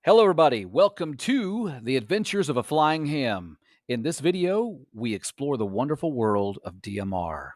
Hello, everybody. Welcome to the Adventures of a Flying Ham. In this video, we explore the wonderful world of DMR.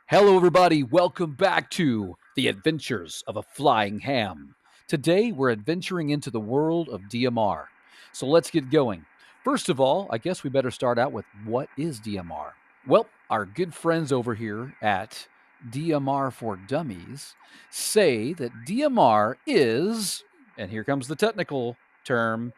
Hello, everybody. Welcome back to the Adventures of a Flying Ham. Today, we're adventuring into the world of DMR. So let's get going. First of all, I guess we better start out with what is DMR? Well, our good friends over here at DMR for Dummies say that DMR is, and here comes the technical term,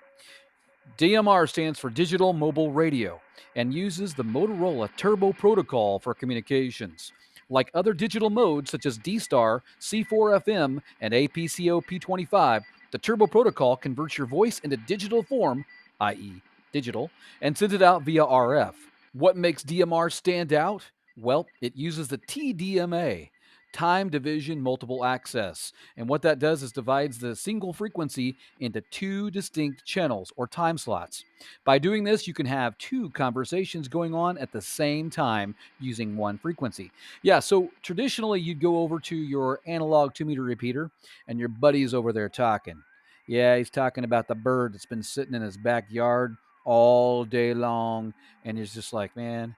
DMR stands for Digital Mobile Radio and uses the Motorola Turbo Protocol for communications. Like other digital modes such as D-Star, C4FM, and APCO P25, the Turbo Protocol converts your voice into digital form, i.e., digital, and sends it out via RF. What makes DMR stand out? Well, it uses the TDMA, time division multiple access. And what that does is divides the single frequency into two distinct channels or time slots. By doing this, you can have two conversations going on at the same time using one frequency. Yeah, so traditionally you'd go over to your analog 2-meter repeater and your buddy's over there talking. Yeah, he's talking about the bird that's been sitting in his backyard all day long. And he's just like, man,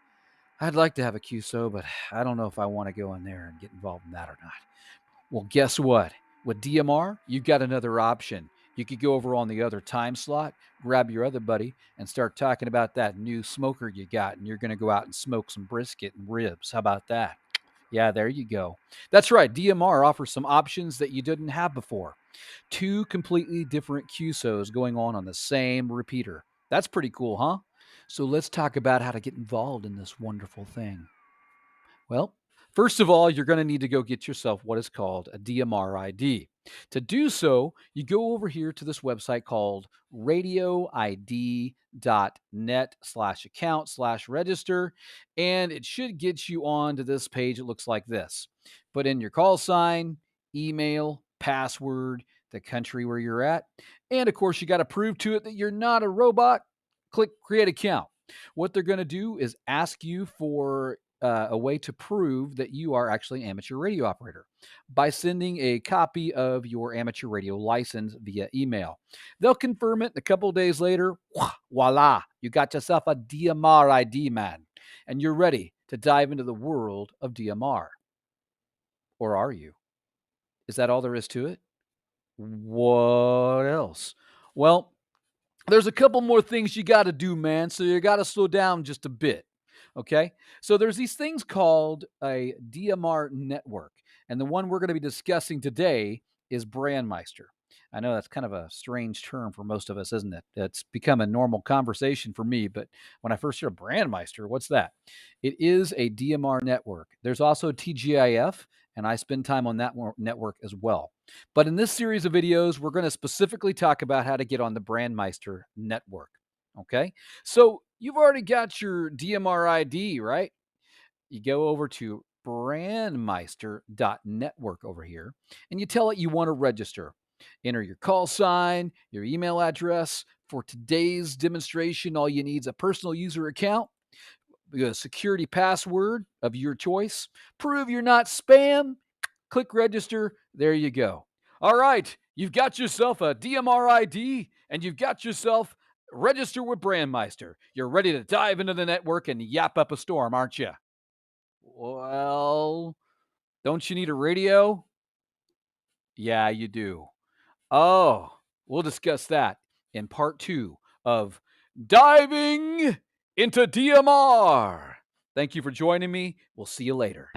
I'd like to have a QSO, but I don't know if I want to go in there and get involved in that or not. Well, guess what? With DMR, you've got another option. You could go over on the other time slot, grab your other buddy, and start talking about that new smoker you got, and you're going to go out and smoke some brisket and ribs. How about that? Yeah, there you go. That's right. DMR offers some options that you didn't have before. Two completely different QSOs going on the same repeater. That's pretty cool, huh? So let's talk about how to get involved in this wonderful thing. Well, first of all, you're going to need to go get yourself what is called a DMR ID. To do so, you go over here to this website called radioid.net/account/register, and it should get you on to this page. It looks like this. Put in your call sign, email, password, the country where you're at, and of course, you got to prove to it that you're not a robot. Click create account. What they're going to do is ask you for a way to prove that you are actually an amateur radio operator by sending a copy of your amateur radio license via email. They'll confirm it, and a couple of days later, voila, you got yourself a DMR ID, man, and you're ready to dive into the world of DMR. Or are you? Is that all there is to it? What else? Well, there's a couple more things you got to do, man. So you got to slow down just a bit. Okay. So there's these things called a DMR network. And the one we're going to be discussing today is Brandmeister. I know that's kind of a strange term for most of us, isn't it? It's become a normal conversation for me. But when I first heard Brandmeister, what's that? It is a DMR network. There's also TGIF, and I spend time on that network as well. But in this series of videos, we're going to specifically talk about how to get on the Brandmeister network. Okay. So you've already got your DMR ID, right? You go over to brandmeister.network over here and you tell it you want to register. Enter your call sign, your email address. For today's demonstration, all you need is a personal user account, a security password of your choice. Prove you're not spam. Click register. There you go. All right. You've got yourself a DMR ID and you've got yourself register with Brandmeister. You're ready to dive into the network and yap up a storm, aren't you? Well, don't you need a radio? Yeah, you do. Oh, we'll discuss that in part 2 of Diving into DMR. Thank you for joining me. We'll see you later.